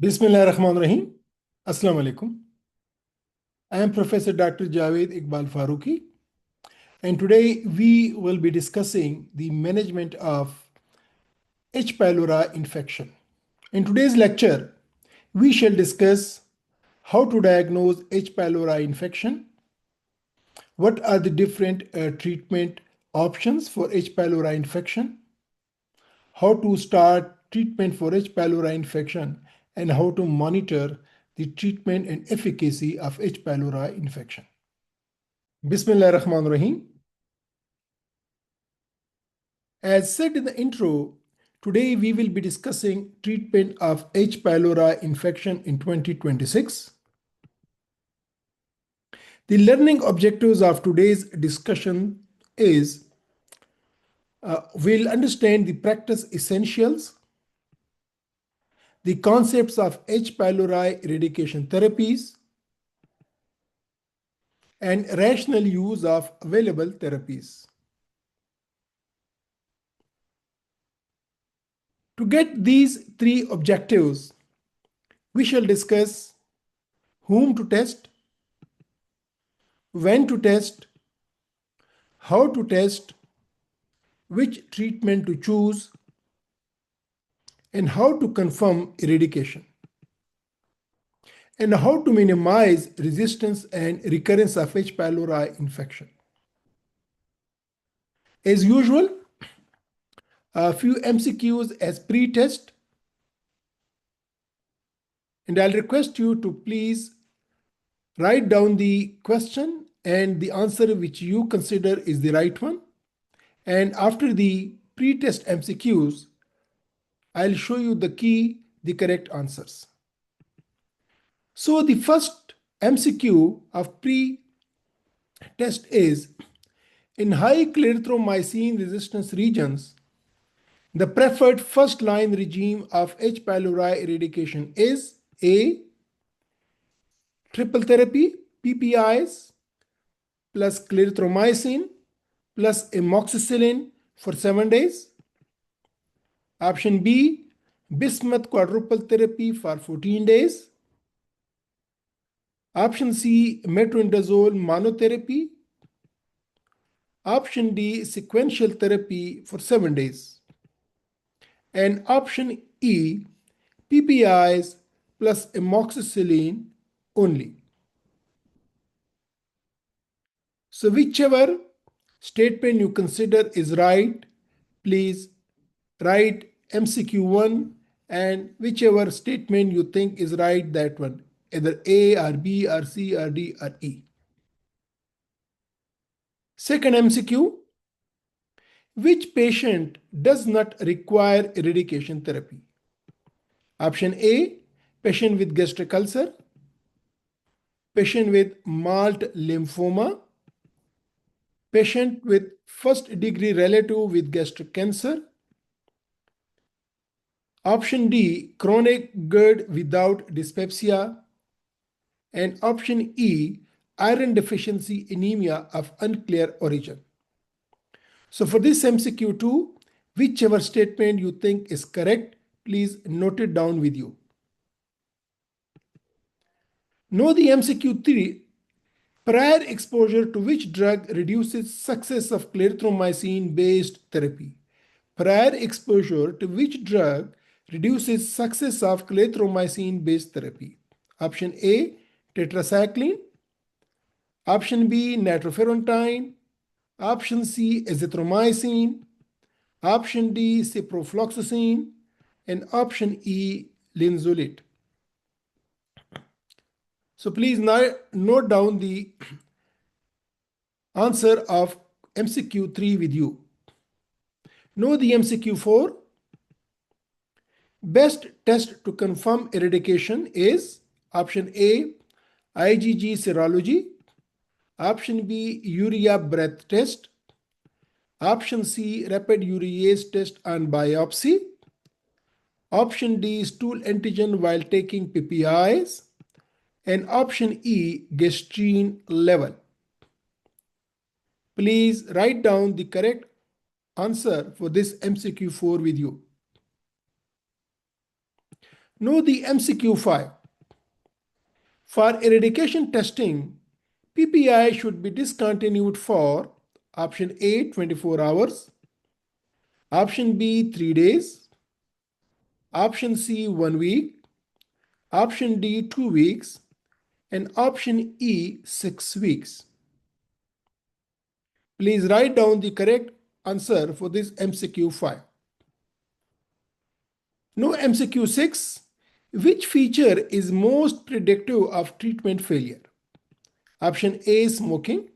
Bismillahirrahmanirrahim. Assalamu alaikum. I am Professor Dr. Javed Iqbal Farooqi, and today we will be discussing the management of H. pylori infection. In today's lecture, we shall discuss how to diagnose H. pylori infection, what are the different treatment options for H. pylori infection, how to start treatment for H. pylori infection, and how to monitor the treatment and efficacy of H. pylori infection. Bismillah ar-Rahman ar-Rahim. As said in the intro, today we will be discussing treatment of H. pylori infection in 2026. The learning objectives of today's discussion is we'll understand the practice essentials, the concepts of H. pylori eradication therapies, and rational use of available therapies. To get these three objectives, we shall discuss whom to test, when to test, how to test, which treatment to choose, and how to confirm eradication, and how to minimize resistance and recurrence of H. pylori infection. As usual, a few MCQs as pre-test, and I'll request you to please write down the question and the answer which you consider is the right one. And after the pre-test MCQs, I'll show you the correct answers. So the first MCQ of pre-test is, in high clarithromycin resistance regions, the preferred first-line regime of H. pylori eradication is A. Triple therapy, PPIs, plus clarithromycin, plus amoxicillin for 7 days. Option B, bismuth quadruple therapy for 14 days. Option C, metronidazole monotherapy. Option D, sequential therapy for 7 days. And option E, PPIs plus amoxicillin only. So whichever statement you consider is right, please write MCQ1, and whichever statement you think is right, that one, either A or B or C or D or E. Second MCQ, which patient does not require eradication therapy? Option A, patient with gastric ulcer, patient with mild lymphoma, patient with first degree relative with gastric cancer. Option D, chronic GERD without dyspepsia. And option E, iron deficiency anemia of unclear origin. So for this MCQ2, whichever statement you think is correct, please note it down with you. Know the MCQ3, prior exposure to which drug reduces success of clarithromycin-based therapy? Prior exposure to which drug reduces success of clarithromycin-based therapy? Option A, tetracycline. Option B, nitrofurantoin. Option C, azithromycin. Option D, ciprofloxacin. And option E, linezolid. So please now note down the answer of MCQ3 with you. Know the MCQ4. Best test to confirm eradication is option A, IgG serology. Option B, urea breath test. Option C, rapid urease test on biopsy. Option D, stool antigen while taking PPIs. And option E, gastrin level. Please write down the correct answer for this MCQ4 with you. Know the MCQ 5. For eradication testing, PPI should be discontinued for option A 24 hours, option B 3 days, option C 1 week, option D 2 weeks, and option E 6 weeks. Please write down the correct answer for this MCQ 5. Now MCQ 6. Which feature is most predictive of treatment failure? Option A smoking,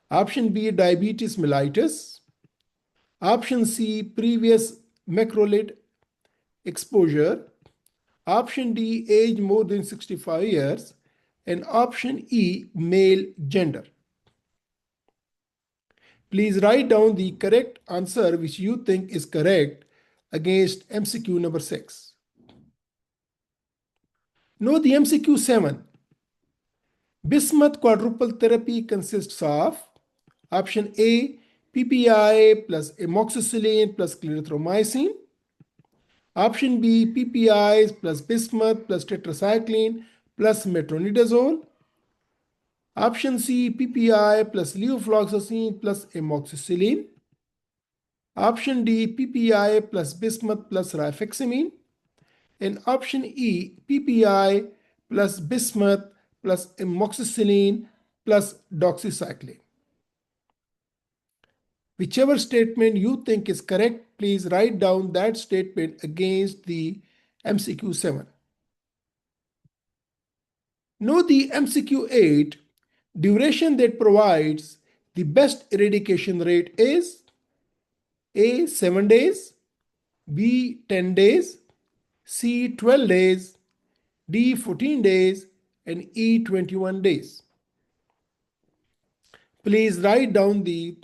option B diabetes mellitus, option C previous macrolide exposure, option D age more than 65 years, and option E male gender. Please write down the correct answer which you think is correct against MCQ number 6. Know the MCQ 7. Bismuth quadruple therapy consists of option A PPI plus amoxicillin plus clarithromycin, option B PPIs plus bismuth plus tetracycline plus metronidazole, option C PPI plus levofloxacin plus amoxicillin, option D PPI plus bismuth plus rifaximin, and option E PPI plus bismuth plus amoxicillin plus doxycycline. Whichever statement you think is correct, please write down that statement against the MCQ 7. Know the MCQ 8. Duration that provides the best eradication rate is A 7 days, B 10 days, C 12 days, D 14 days, and E 21 days. Please write down the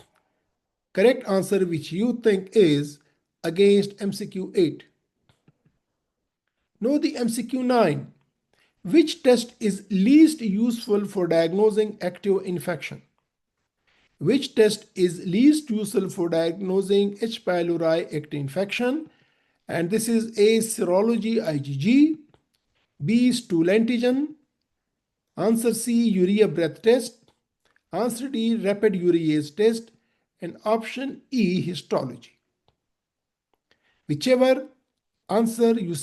correct answer which you think is against MCQ 8. Know the MCQ 9. Which test is least useful for diagnosing active infection? Which test is least useful for diagnosing H. pylori active infection? And this is A serology IgG, B stool antigen, answer C urea breath test, answer D rapid urease test, and option E histology. Whichever answer you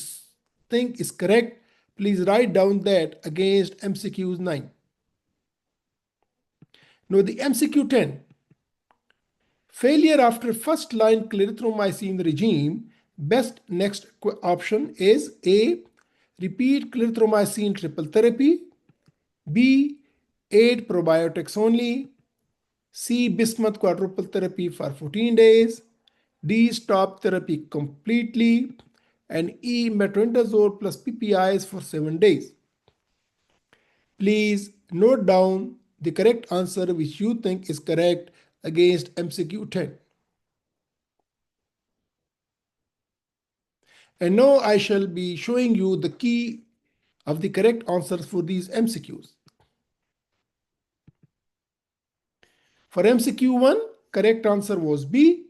think is correct, please write down that against MCQ 9. Now the MCQ 10. Failure after first line clarithromycin regime, best next option is A. Repeat clarithromycin triple therapy, B. 8 probiotics only, C. bismuth quadruple therapy for 14 days, D. stop therapy completely, and E. metronidazole plus PPIs for 7 days. Please note down the correct answer which you think is correct against MCQ 10. And now I shall be showing you the key of the correct answers for these MCQs. For MCQ 1, correct answer was B.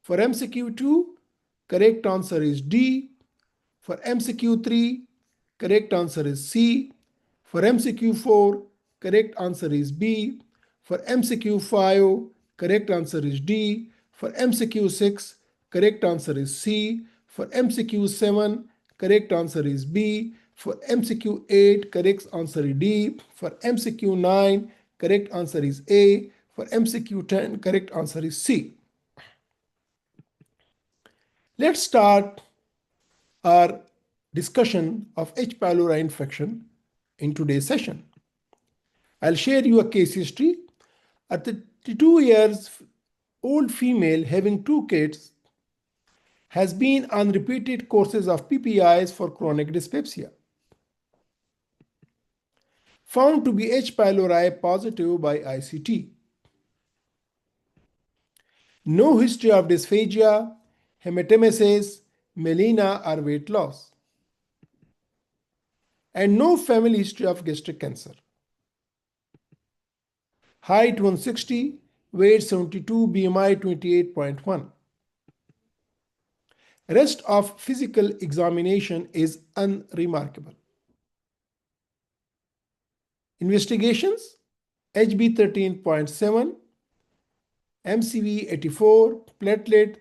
For MCQ 2, correct answer is D. For MCQ 3, correct answer is C. For MCQ 4, correct answer is B. For MCQ 5, correct answer is D. For MCQ 6, correct answer is C. For MCQ 7, correct answer is B. For MCQ 8, correct answer is D. For MCQ 9, correct answer is A. For MCQ 10, correct answer is C. Let's start our discussion of H. pylori infection in today's session. I'll share you a case history. A 32 years old female having 2 kids has been on repeated courses of PPIs for chronic dyspepsia. Found to be H. pylori positive by ICT. No history of dysphagia, hematemesis, melena, or weight loss. And no family history of gastric cancer. Height 160, weight 72, BMI 28.1. Rest of physical examination is unremarkable. Investigations: HB 13.7, MCV 84, platelet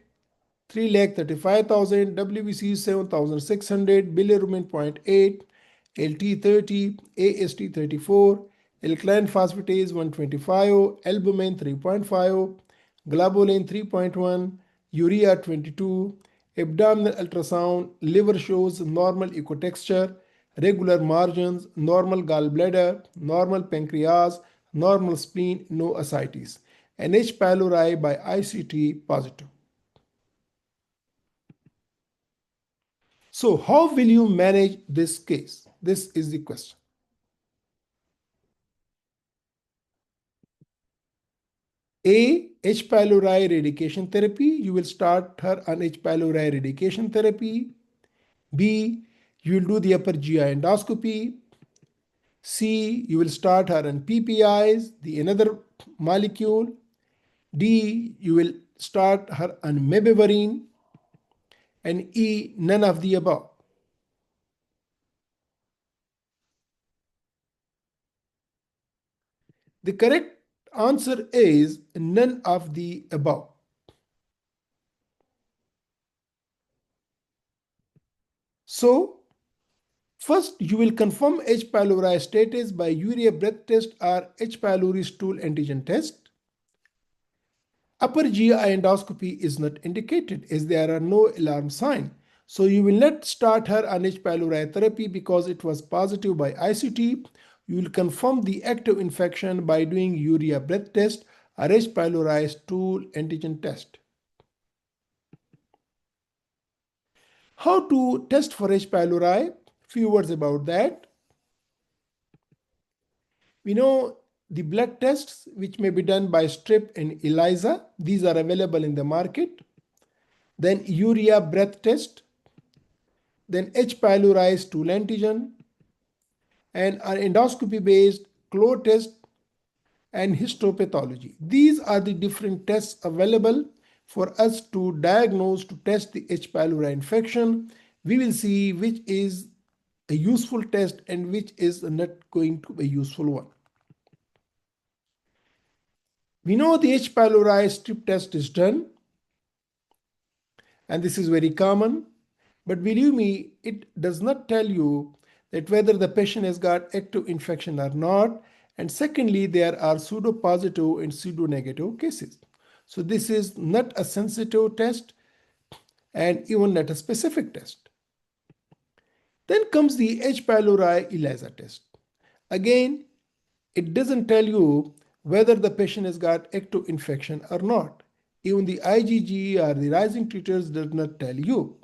3,35,000, WBC 7,600, bilirubin 0.8, LT 30, AST 34, alkaline phosphatase 125, albumin 3.5, globulin 3.1, urea 22, abdominal ultrasound, liver shows normal ecotexture, regular margins, normal gallbladder, normal pancreas, normal spleen, no ascites, and H. pylori by ICT positive. So how will you manage this case? This is the question. A. H. pylori eradication therapy. You will start her on H. pylori eradication therapy. B. You will do the upper GI endoscopy. C. You will start her on PPIs, the another molecule. D. You will start her on mebeverine. And E. None of the above. The correct answer is none of the above. So, first, you will confirm H. pylori status by urea breath test or H. pylori stool antigen test. Upper GI endoscopy is not indicated as there are no alarm signs. So you will not start her on H. pylori therapy because it was positive by ICT. You will confirm the active infection by doing urea breath test or H. pylori stool antigen test. How to test for H. pylori? Few words about that. We know the blood tests which may be done by strip and ELISA. These are available in the market. Then urea breath test. Then H. pylori stool antigen. And an endoscopy-based flow test and histopathology. These are the different tests available for us to diagnose, to test the H. pylori infection. We will see which is a useful test and which is not going to be a useful one. We know the H. pylori strip test is done, and this is very common, but believe me, it does not tell you that whether the patient has got active infection or not. And secondly, there are pseudo-positive and pseudo-negative cases. So this is not a sensitive test and even not a specific test. Then comes the H. pylori ELISA test. Again, it doesn't tell you whether the patient has got active infection or not. Even the IgG or the rising titers does not tell you.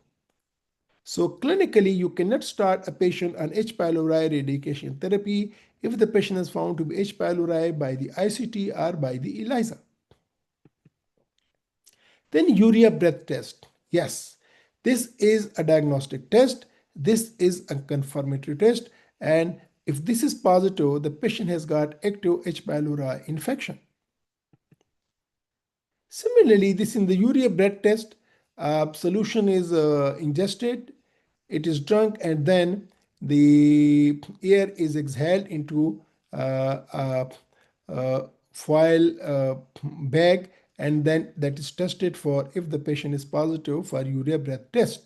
So clinically, you cannot start a patient on H. pylori eradication therapy if the patient is found to be H. pylori by the ICT or by the ELISA. Then urea breath test. Yes, this is a diagnostic test. This is a confirmatory test. And if this is positive, the patient has got active H. pylori infection. Similarly, this in the urea breath test, solution is ingested, it is drunk, and then the air is exhaled into a foil bag, and then that is tested for if the patient is positive for urea breath test.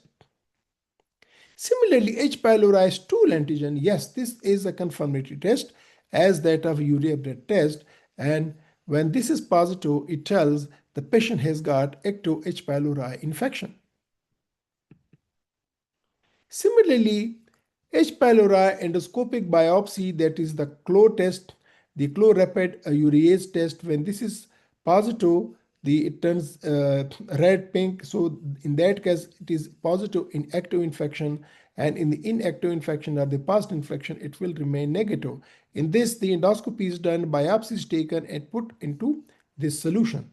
Similarly, H. pylori stool antigen, yes, this is a confirmatory test as that of urea breath test, and when this is positive, it tells the patient has got active H. pylori infection. Similarly, H. pylori endoscopic biopsy, that is the CLO test, the CLO rapid urease test, when this is positive, it turns red pink. So in that case, it is positive in active infection, and in the inactive infection or the past infection, it will remain negative. In this, the endoscopy is done, biopsy is taken and put into this solution.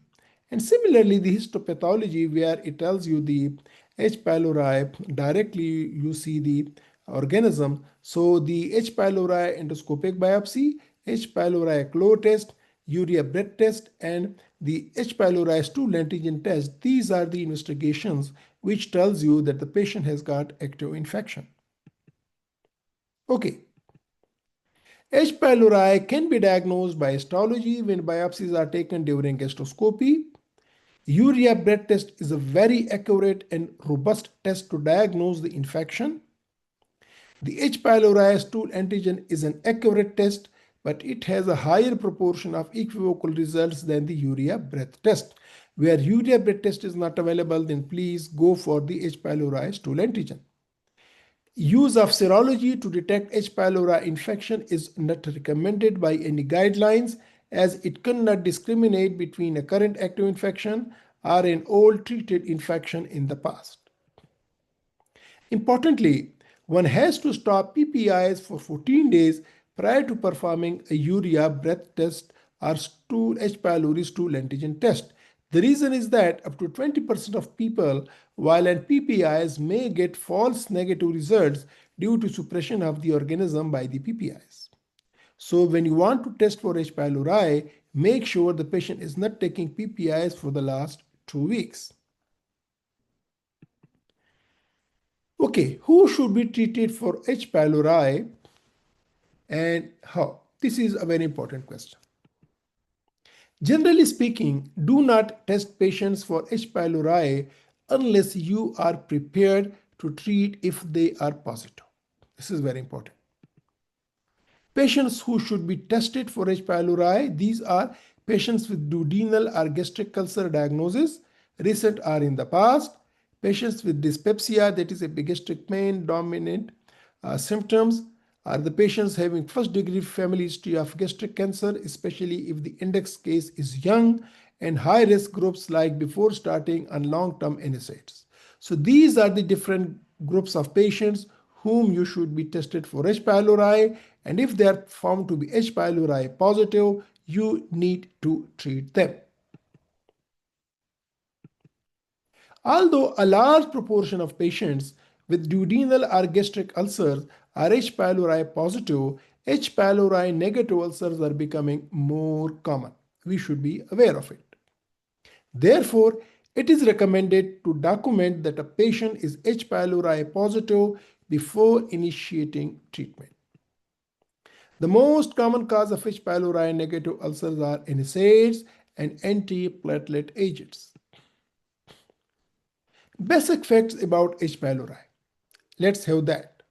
And similarly, the histopathology, where it tells you the H. pylori, directly you see the organism. So the H. pylori endoscopic biopsy, H. pylori CLO test, urea breath test, and the H. pylori stool antigen test, these are the investigations which tells you that the patient has got active infection. Okay. H. pylori can be diagnosed by histology when biopsies are taken during gastroscopy. Urea breath test is a very accurate and robust test to diagnose the infection. The H. pylori stool antigen is an accurate test, but it has a higher proportion of equivocal results than the urea breath test. Where urea breath test is not available, then please go for the H. pylori stool antigen. Use of serology to detect H. pylori infection is not recommended by any guidelines, as it cannot discriminate between a current active infection or an old treated infection in the past. Importantly, one has to stop PPIs for 14 days prior to performing a urea breath test or stool H. pylori stool antigen test. The reason is that up to 20% of people while on PPIs may get false negative results due to suppression of the organism by the PPIs. So when you want to test for H. pylori, make sure the patient is not taking PPIs for the last 2 weeks. Okay, who should be treated for H. pylori and how? This is a very important question. Generally speaking, do not test patients for H. pylori unless you are prepared to treat if they are positive. This is very important. Patients who should be tested for H. pylori, these are patients with duodenal or gastric ulcer diagnosis, recent or in the past, patients with dyspepsia, that is epigastric pain, dominant symptoms, are the patients having first degree family history of gastric cancer, especially if the index case is young, and high risk groups like before starting on long-term NSAIDs. So these are the different groups of patients whom you should be tested for H. pylori, and if they are found to be H. pylori positive, you need to treat them. Although a large proportion of patients with duodenal or gastric ulcers are H. pylori positive, H. pylori negative ulcers are becoming more common. We should be aware of it. Therefore, it is recommended to document that a patient is H. pylori positive before initiating treatment. The most common cause of H. pylori negative ulcers are NSAIDs and antiplatelet agents. Basic facts about H. pylori. Let's have that.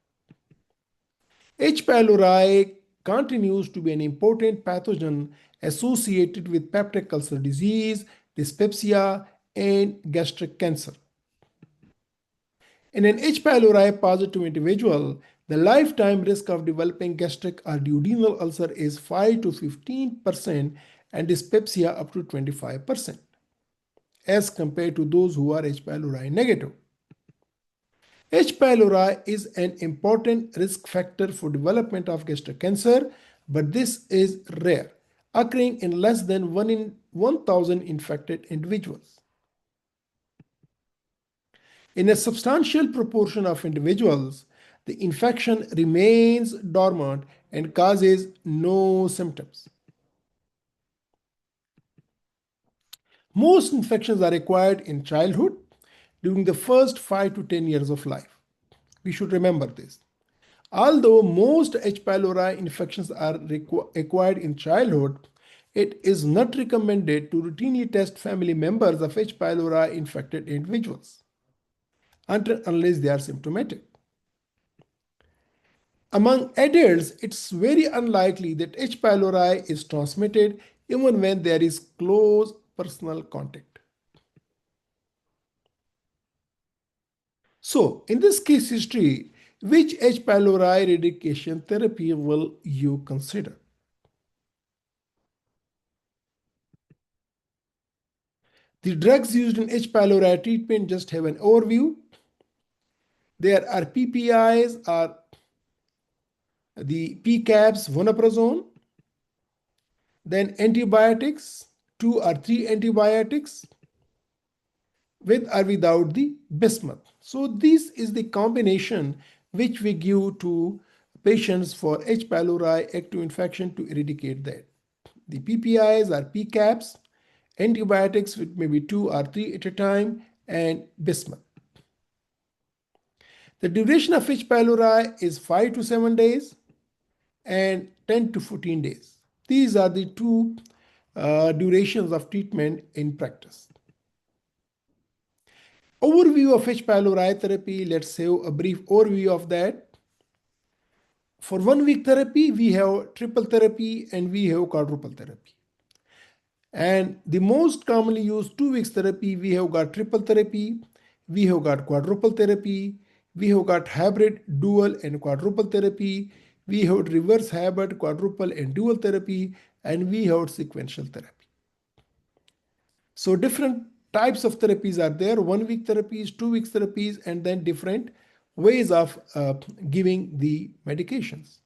H. pylori continues to be an important pathogen associated with peptic ulcer disease, dyspepsia, and gastric cancer. In an H. pylori positive individual, the lifetime risk of developing gastric or duodenal ulcer is 5 to 15% and dyspepsia up to 25%, as compared to those who are H. pylori negative. H. pylori is an important risk factor for development of gastric cancer, but this is rare, occurring in less than 1 in 1,000 infected individuals. In a substantial proportion of individuals, the infection remains dormant and causes no symptoms. Most infections are acquired in childhood during the first 5 to 10 years of life. We should remember this. Although most H. pylori infections are acquired in childhood, it is not recommended to routinely test family members of H. pylori infected individuals unless they are symptomatic. Among adults, it's very unlikely that H. pylori is transmitted even when there is close personal contact. So, in this case history, which H. pylori eradication therapy will you consider? The drugs used in H. pylori treatment, just have an overview. There are PPIs or the PCABs, vonoprazole, then antibiotics, 2 or 3 antibiotics with or without the bismuth. So this is the combination which we give to patients for H. pylori active infection to eradicate that. The PPIs are PCABs antibiotics with maybe 2 or 3 at a time, and bismuth. The duration of H. pylori is 5 to 7 days and 10 to 14 days. These are the two durations of treatment in practice. Overview of H. pylori therapy. Let's have a brief overview of that. For 1 week therapy, we have triple therapy and we have quadruple therapy. And the most commonly used 2 weeks therapy, we have got triple therapy, we have got quadruple therapy, we have got hybrid, dual, and quadruple therapy, we have reverse hybrid, quadruple, and dual therapy, and we have sequential therapy. So different types of therapies are there: 1 week therapies, 2 weeks therapies, and then different ways of giving the medications.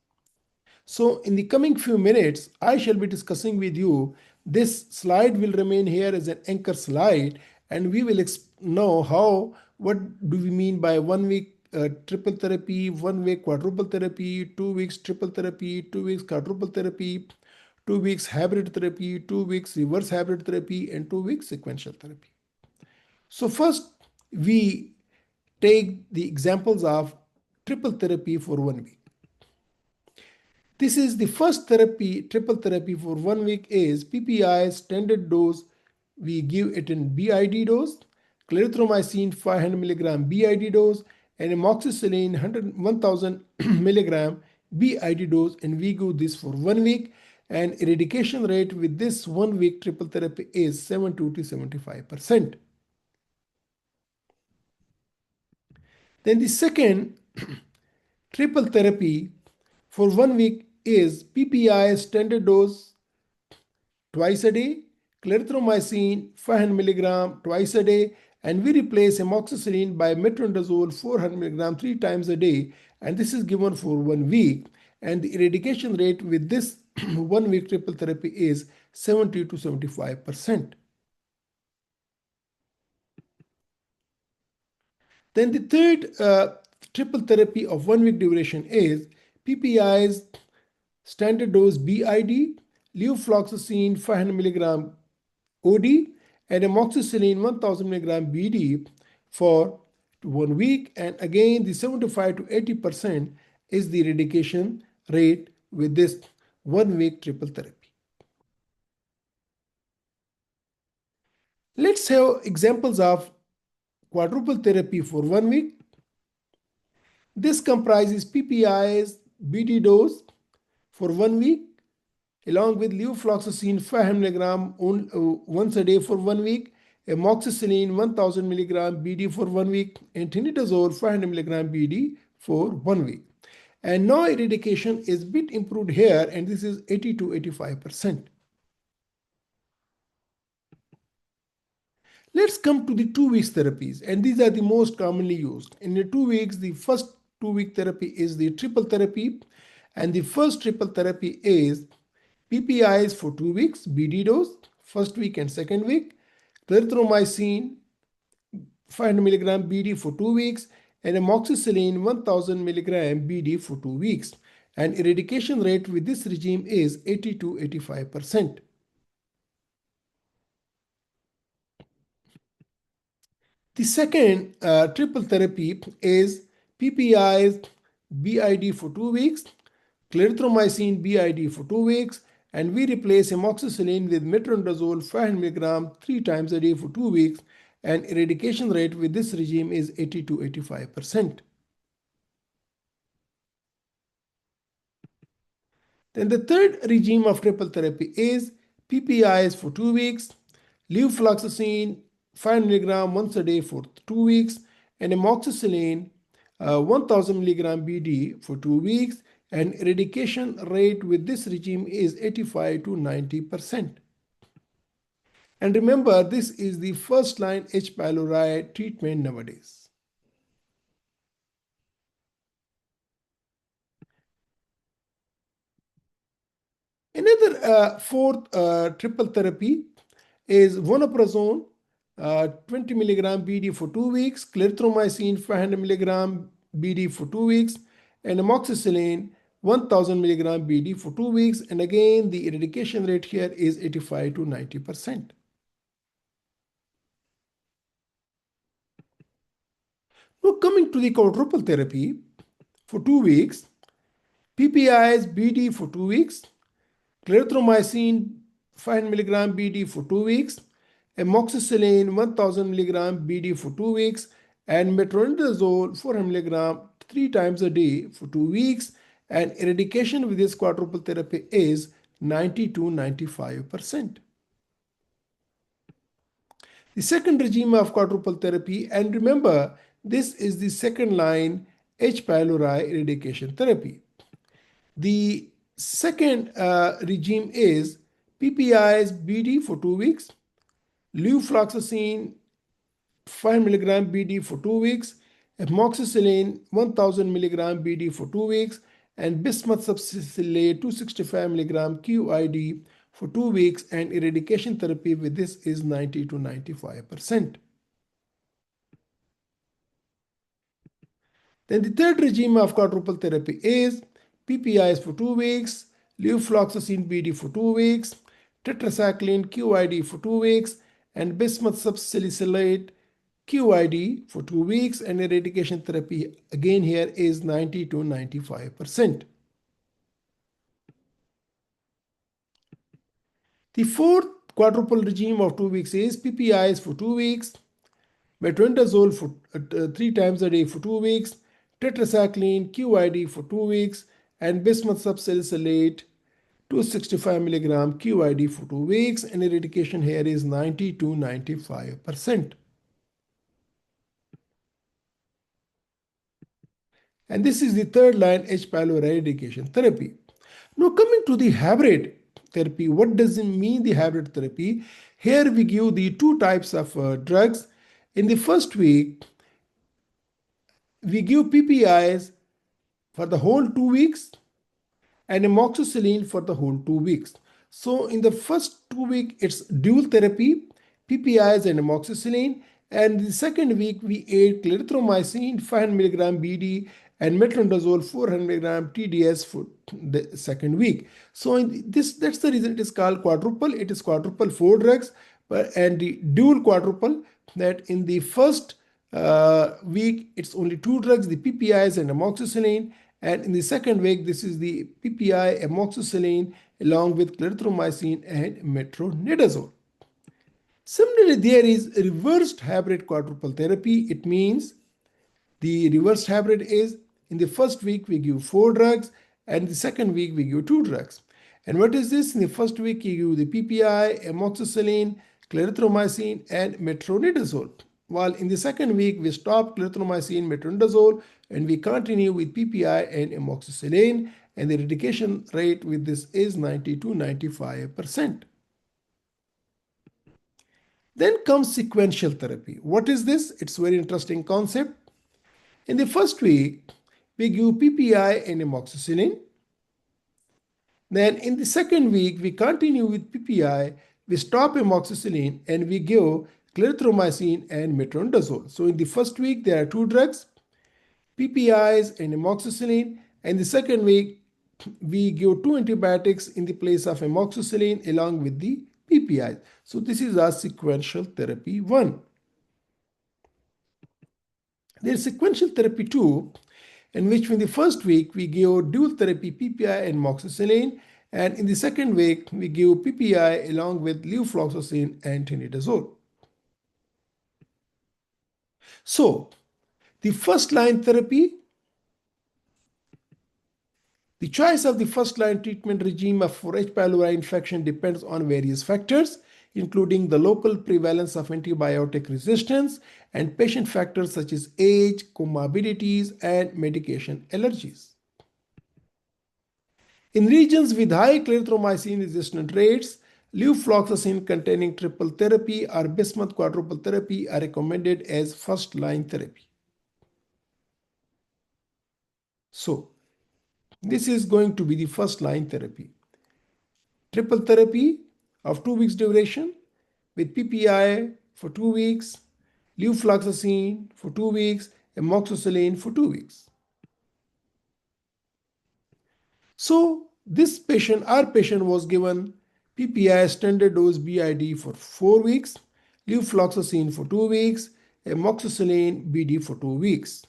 So in the coming few minutes, I shall be discussing with you. This slide will remain here as an anchor slide, and we will know what do we mean by 1 week triple therapy, 1 week quadruple therapy, 2 weeks triple therapy, 2 weeks quadruple therapy, 2 weeks hybrid therapy, 2 weeks reverse hybrid therapy, and 2 weeks sequential therapy. So first, we take the examples of triple therapy for 1 week. This is the first therapy, triple therapy for 1 week is PPI standard dose. We give it in BID dose, clarithromycin 500 mg BID dose, and amoxicillin 1000 mg BID dose, and we give this for 1 week. And eradication rate with this 1 week triple therapy is 70 to 75%. Then the second triple therapy for 1 week is PPI standard dose twice a day, clarithromycin 500 mg twice a day, and we replace amoxicillin by metronidazole 400 mg 3 times a day, and this is given for 1 week. And the eradication rate with this 1 week triple therapy is 70 to 75%. Then the third triple therapy of 1 week duration is PPI's standard dose BID, levofloxacin 500 mg OD, and amoxicillin 1000 mg BD for 1 week. And again, the 75 to 80% is the eradication rate with this 1 week triple therapy. Let's have examples of quadruple therapy for 1 week. This comprises PPI's BD dose for 1 week, along with levofloxacin 500 mg once a day for 1 week, amoxicillin 1000 mg BD for 1 week, and tinidazole 500 mg BD for 1 week. And now eradication is a bit improved here, and this is 80 to 85%. Let's come to the 2 weeks therapies, and these are the most commonly used. In the 2 weeks, the first 2 week therapy is the triple therapy, and the first triple therapy is PPIs for 2 weeks, BD dose, first week and second week, clarithromycin 500 mg BD for 2 weeks, and amoxicillin 1000 mg BD for 2 weeks. And eradication rate with this regime is 80 to 85%. The second triple therapy is PPIs BID for 2 weeks, clarithromycin BID for 2 weeks, and we replace amoxicillin with metronidazole 500 mg 3 times a day for 2 weeks, and eradication rate with this regime is 80 to 85%. Then the third regime of triple therapy is PPIs for 2 weeks, levofloxacin 500 mg once a day for 2 weeks, and amoxicillin 1000 mg BD for 2 weeks, and eradication rate with this regime is 85 to 90%. And remember, this is the first line H. pylori treatment nowadays. Another fourth triple therapy is vonoprazone 20 mg BD for 2 weeks, clarithromycin 500 mg BD for 2 weeks, and amoxicillin 1000 mg BD for 2 weeks. And again, the eradication rate here is 85 to 90%. Now coming to the quadruple therapy for 2 weeks, PPIs BD for 2 weeks, clarithromycin 500 mg BD for 2 weeks, amoxicillin 1000 mg BD for 2 weeks, and metronidazole 400 mg 3 times a day for 2 weeks. And eradication with this quadruple therapy is 90 to 95%. The second regime of quadruple therapy, and remember, this is the second line H. pylori eradication therapy. The second regime is PPIs BD for 2 weeks, levofloxacin 5 mg BD for 2 weeks, amoxicillin 1000 mg BD for 2 weeks, and bismuth subsalicylate 265 mg QID for 2 weeks, and eradication therapy with this is 90 to 95%. Then the third regime of quadruple therapy is PPIs for 2 weeks, levofloxacin BD for 2 weeks, tetracycline QID for 2 weeks, and bismuth subsalicylate QID for 2 weeks, and eradication therapy again here is 90 to 95%. The fourth quadruple regime of 2 weeks is PPIs for 2 weeks, metronidazole for 3 times a day for 2 weeks, tetracycline QID for 2 weeks, and bismuth subsalicylate 265 mg QID for 2 weeks, and eradication here is 90 to 95%. And this is the third line H. pylori eradication therapy. Now coming to the hybrid therapy, what does it mean, the hybrid therapy? Here we give the two types of drugs. In the first week, we give PPIs for the whole 2 weeks and amoxicillin for the whole 2 weeks. So in the first 2 weeks, it's dual therapy, PPIs and amoxicillin. And the second week, we add clarithromycin 500 mg BD and metronidazole 400 mg TDS for the second week. So that's the reason it is called quadruple. It is quadruple 4 drugs, and the dual quadruple, that in the first week, it's only 2 drugs, the PPIs and amoxicillin. And in the second week, this is the PPI, amoxicillin, along with clarithromycin and metronidazole. Similarly, there is a reversed hybrid quadruple therapy. It means the reversed hybrid is in the first week we give 4 drugs, and the second week we give 2 drugs. And what is this? In the first week you give the PPI, amoxicillin, clarithromycin, and metronidazole. While in the second week we stop clarithromycin, metronidazole, and we continue with PPI and amoxicillin, and the eradication rate with this is 90 to 95%. Then comes sequential therapy. What is this? It's a very interesting concept. In the first week, we give PPI and amoxicillin. Then in the second week, we continue with PPI, we stop amoxicillin, and we give clarithromycin and metronidazole. So in the first week, there are 2 drugs, PPIs and amoxicillin, and the second week, we give 2 antibiotics in the place of amoxicillin along with the PPIs. So this is our sequential therapy 1. There is sequential therapy 2, in which in the first week we give dual therapy PPI and amoxicillin, and in the second week we give PPI along with levofloxacin and tinidazole. So the first line therapy, the choice of the first line treatment regime for H. pylori infection depends on various factors, including the local prevalence of antibiotic resistance and patient factors such as age, comorbidities, and medication allergies. In regions with high clarithromycin resistant rates, levofloxacin containing triple therapy or bismuth quadruple therapy are recommended as first line therapy. So this is going to be the first line therapy. Triple therapy of 2 weeks duration with PPI for 2 weeks, levofloxacin for 2 weeks, amoxicillin for 2 weeks. So this patient, our patient, was given PPI standard dose BID for 4 weeks, levofloxacin for 2 weeks, amoxicillin BD for 2 weeks.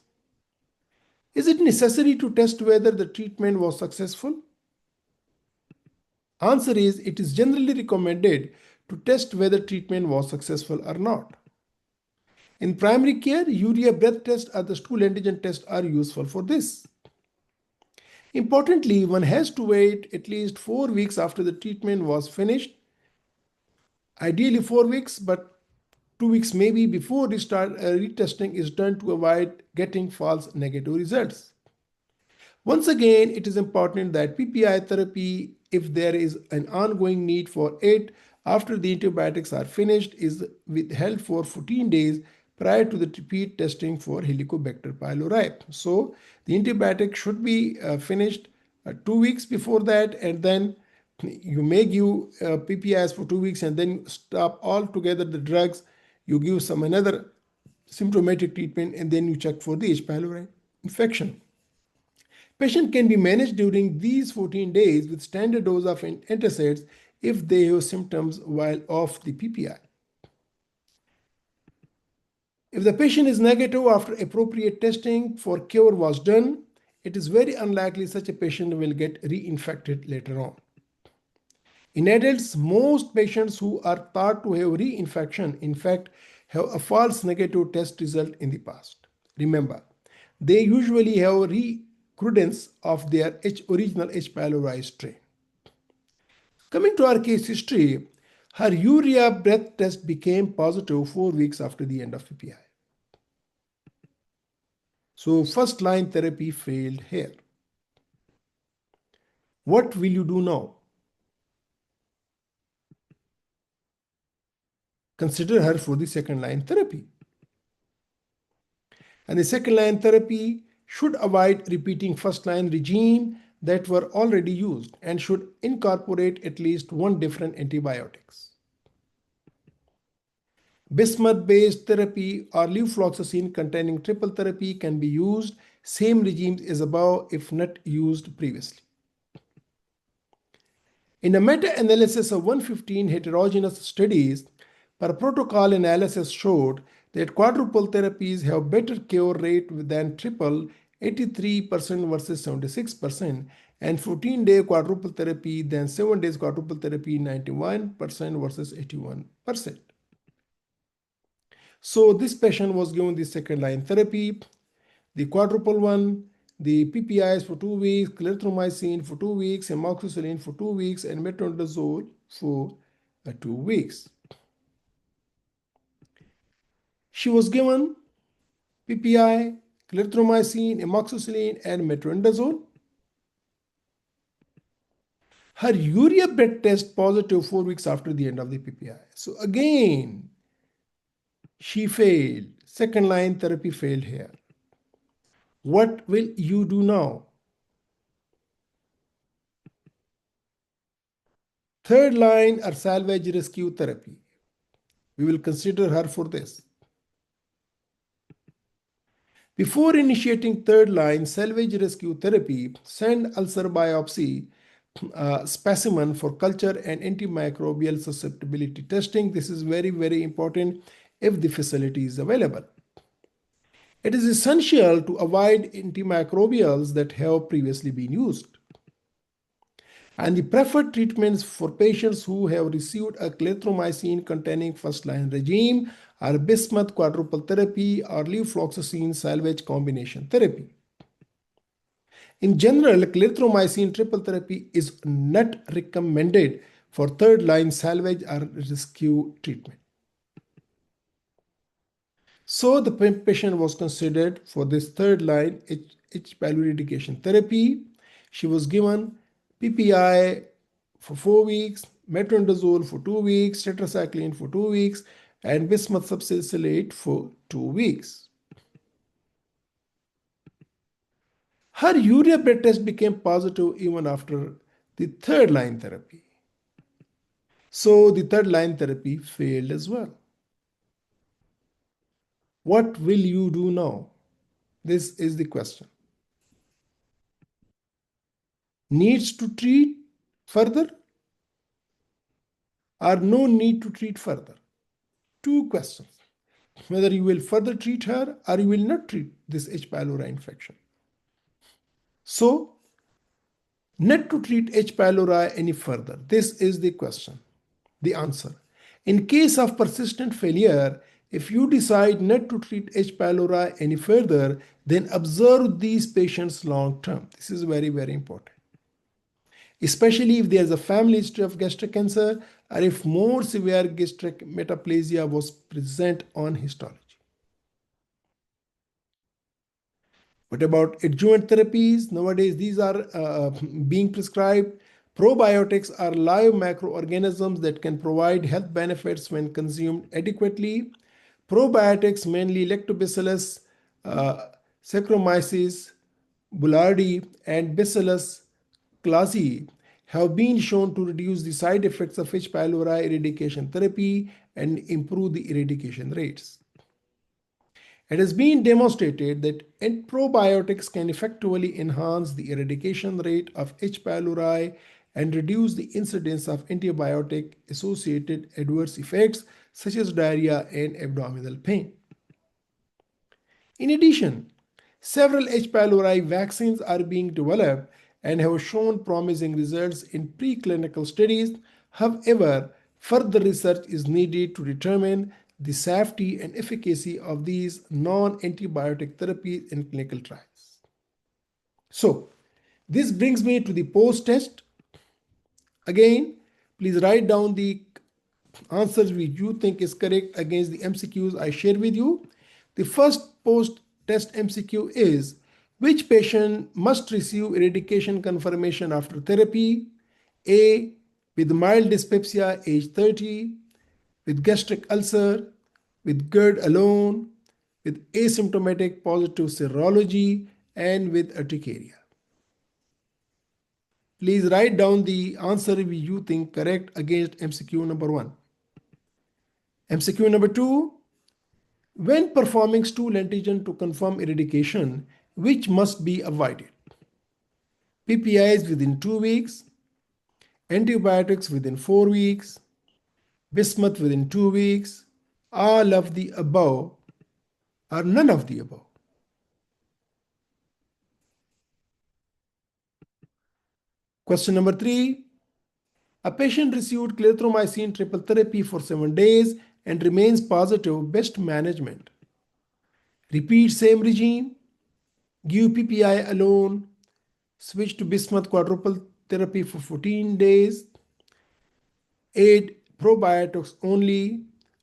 Is it necessary to test whether the treatment was successful? Answer is, it is generally recommended to test whether treatment was successful or not. In primary care, urea breath test or the stool antigen test are useful for this. Importantly, one has to wait at least 4 weeks after the treatment was finished. Ideally 4 weeks, but 2 weeks maybe before retesting is done to avoid getting false negative results. Once again, it is important that PPI therapy, if there is an ongoing need for it after the antibiotics are finished, is withheld for 14 days prior to the repeat testing for Helicobacter pylori. So the antibiotic should be finished 2 weeks before that, and then you may give PPIs for 2 weeks and then stop altogether the drugs. You give some another symptomatic treatment and then you check for the H. pylori infection. Patient can be managed during these 14 days with standard dose of antacids if they have symptoms while off the PPI. If the patient is negative after appropriate testing for cure was done, it is very unlikely such a patient will get reinfected later on. In adults, most patients who are thought to have reinfection, in fact, have a false negative test result in the past. Remember, they usually have recurrence of their original H. pylori strain. Coming to our case history, her urea breath test became positive 4 weeks after the end of PPI. So first line therapy failed here. What will you do now? Consider her for the second line therapy. And the second line therapy should avoid repeating first line regime that were already used and should incorporate at least one different antibiotics. Bismuth-based therapy or levofloxacin containing triple therapy can be used, same regimes as above if not used previously. In a meta-analysis of 115 heterogeneous studies, per protocol analysis showed that quadruple therapies have better cure rate than triple, 83% versus 76%, and 14-day quadruple therapy than 7 days quadruple therapy, 91% versus 81%. So this patient was given the second line therapy, the quadruple one, the PPIs for 2 weeks, clarithromycin for 2 weeks, amoxicillin for 2 weeks, and metronidazole for 2 weeks. She was given PPI, clarithromycin, amoxicillin, and metronidazole. Her urea breath test positive 4 weeks after the end of the PPI. So again, she failed. Second line therapy failed here. What will you do now? Third line or salvage rescue therapy. We will consider her for this. Before initiating third line salvage rescue therapy, send ulcer biopsy specimen for culture and antimicrobial susceptibility testing. This is very, very important if the facility is available. It is essential to avoid antimicrobials that have previously been used. And the preferred treatments for patients who have received a clarithromycin containing first line regime are bismuth quadruple therapy or levofloxacin salvage combination therapy. In general, clarithromycin triple therapy is not recommended for third line salvage or rescue treatment. So the patient was considered for this third line H. pylori eradication therapy. She was given PPI for 4 weeks, metronidazole for 2 weeks, tetracycline for 2 weeks, and bismuth subsalicylate for 2 weeks. Her urea blood test became positive even after the third line therapy. So the third line therapy failed as well. What will you do now? This is the question. Needs to treat further or no need to treat further? Two questions. whether you will further treat her or you will not treat this H. pylori infection. So, not to treat H. pylori any further. This is the question, the answer. In case of persistent failure, if you decide not to treat H. pylori any further, then observe these patients long term. This is very, very important. Especially if there's a family history of gastric cancer or if more severe gastric metaplasia was present on histology. What about adjuvant therapies? Nowadays, these are being prescribed. Probiotics are live microorganisms that can provide health benefits when consumed adequately. Probiotics, mainly Lactobacillus, Saccharomyces boulardii, and Bacillus clausii, have been shown to reduce the side effects of H. pylori eradication therapy and improve the eradication rates. It has been demonstrated that probiotics can effectively enhance the eradication rate of H. pylori and reduce the incidence of antibiotic-associated adverse effects such as diarrhea and abdominal pain. In addition, several H. pylori vaccines are being developed and have shown promising results in preclinical studies. However, further research is needed to determine the safety and efficacy of these non-antibiotic therapies in clinical trials. So, this brings me to the post-test. Again, please write down the answers which you think is correct against the MCQs I shared with you. The first post-test MCQ is, which patient must receive eradication confirmation after therapy? A, with mild dyspepsia age 30, with gastric ulcer, with GERD alone, with asymptomatic positive serology, and with urticaria. Please write down the answer which you think correct against MCQ number 1. MCQ number 2, when performing stool antigen to confirm eradication, which must be avoided? PPIs within 2 weeks, antibiotics within 4 weeks, bismuth within 2 weeks, all of the above, or none of the above. Question number 3, a patient received clarithromycin triple therapy for 7 days and remains positive, best management. Repeat same regime, give PPI alone, switch to bismuth quadruple therapy for 14 days, aid probiotics only,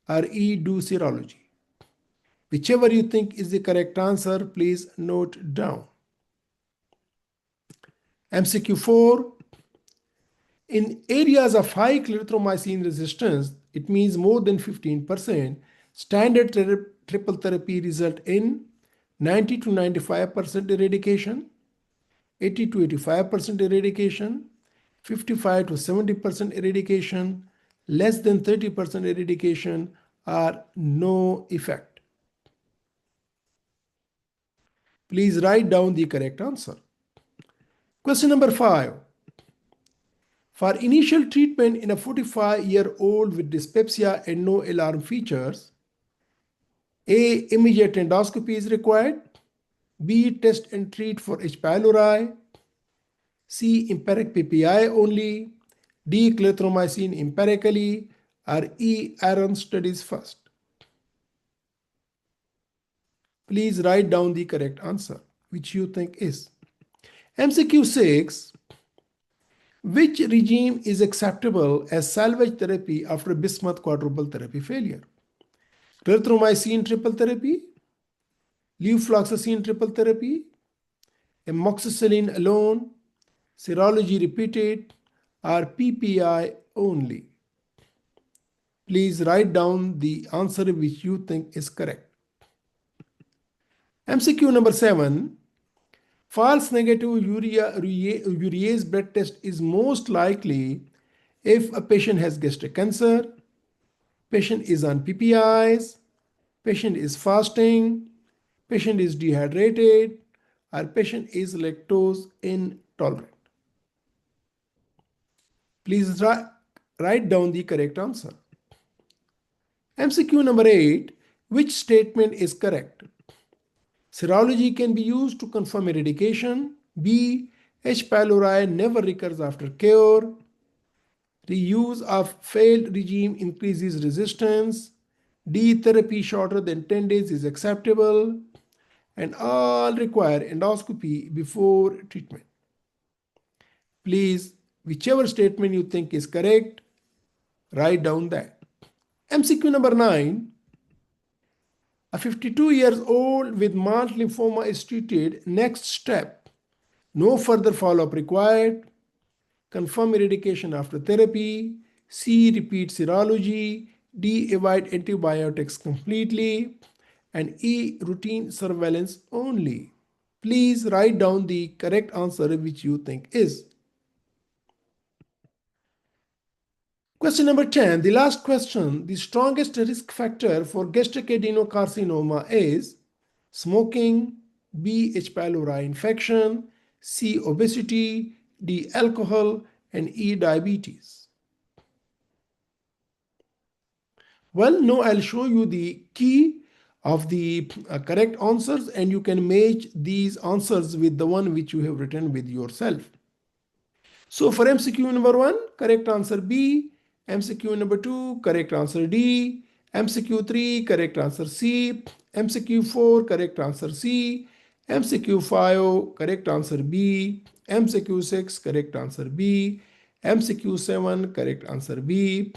or do serology. Whichever you think is the correct answer, please note down. MCQ 4, in areas of high clarithromycin resistance, it means more than 15%, standard triple therapy result in 90 to 95% eradication, 80 to 85% eradication, 55 to 70% eradication, less than 30% eradication, or no effect. Please write down the correct answer. Question number 5. For initial treatment in a 45-year-old with dyspepsia and no alarm features, A, immediate endoscopy is required, B, test and treat for H. pylori, C, empiric PPI only, D, clarithromycin empirically, or E, iron studies first. Please write down the correct answer, which you think is. MCQ 6, which regime is acceptable as salvage therapy after bismuth quadruple therapy failure? Clarithromycin triple therapy, levofloxacin triple therapy, amoxicillin alone, serology repeated, or PPI only. Please write down the answer which you think is correct. MCQ number 7, false negative urease blood test is most likely if a patient has gastric cancer, patient is on PPIs, patient is fasting, patient is dehydrated, or patient is lactose intolerant. Please write down the correct answer. MCQ number 8, Which statement is correct? Serology can be used to confirm eradication. B. H. pylori never recurs after cure. Reuse of failed regime increases resistance. D. Therapy shorter than 10 days is acceptable. And all require endoscopy before treatment. Please, whichever statement you think is correct, write down that. MCQ number 9. A 52 years old with mild lymphoma is treated. Next step. No further follow-up required. Confirm eradication after therapy. C. Repeat serology. D. Avoid antibiotics completely. And E. Routine surveillance only. Please write down the correct answer which you think is. Question number 10, the last question. The strongest risk factor for gastric adenocarcinoma is smoking, B. H. pylori infection, C. obesity, D. alcohol, and E. diabetes. Well, now I'll show you the key of the correct answers, and you can match these answers with the one which you have written with yourself. So for MCQ number 1, correct answer B. MCQ number 2, correct answer D. MCQ 3, correct answer C. MCQ 4, correct answer C. MCQ 5, correct answer B. MCQ 6, correct answer B. MCQ 7, correct answer B.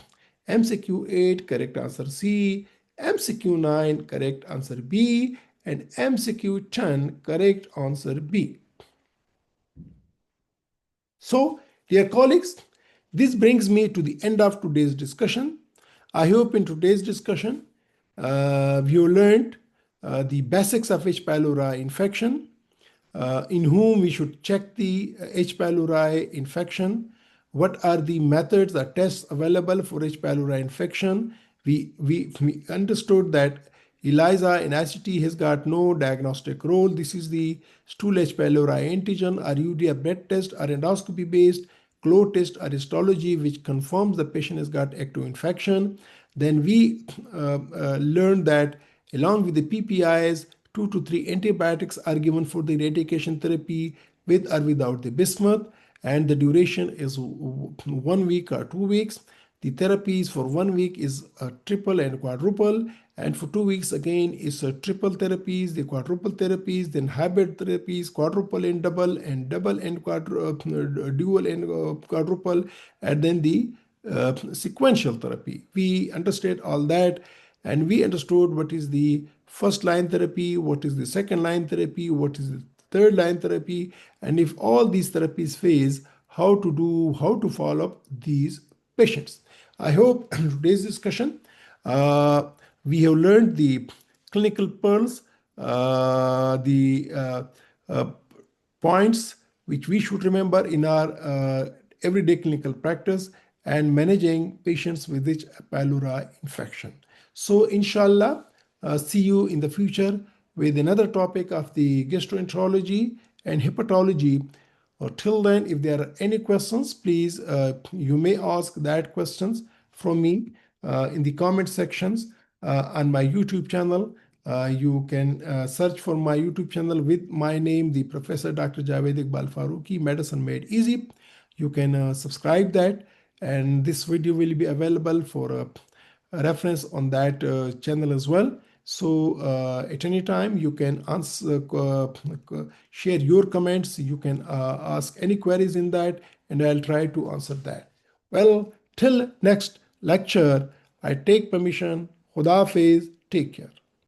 MCQ 8, correct answer C. MCQ 9, correct answer B. And MCQ 10, correct answer B. So, dear colleagues, this brings me to the end of today's discussion. I hope in today's discussion, you learned the basics of H. pylori infection, in whom we should check the H. pylori infection, what are the methods or tests available for H. pylori infection. We understood that ELISA and ICT has got no diagnostic role. This is the stool H. pylori antigen or UDF blood test or endoscopy based, flow test or histology which confirms the patient has got active infection. Then we learned that along with the PPIs, 2 to 3 antibiotics are given for the eradication therapy with or without the bismuth, and the duration is 1 week or 2 weeks. The therapies for 1 week is a triple and quadruple, and for 2 weeks again is a triple therapies, the quadruple therapies, then hybrid therapies, quadruple and double and dual and quadruple, and then the sequential therapy. We understood all that, and we understood what is the first line therapy, what is the second line therapy, what is the third line therapy, and if all these therapies fail, how to follow up these patients. I hope in today's discussion we have learned the clinical pearls, the points which we should remember in our everyday clinical practice and managing patients with H. pylori infection. So inshallah, see you in the future with another topic of the gastroenterology and hepatology. Till then, if there are any questions, please you may ask that questions from me in the comment sections on my YouTube channel. You can search for my YouTube channel with my name, the Professor Dr. Javed Iqbal Farooqi, Medicine Made Easy. You can subscribe that, and this video will be available for a reference on that channel as well. So at any time you can answer, share your comments, you can ask any queries in that, and I'll try to answer that. Well, till next lecture, I take permission. Khuda Hafiz, take care.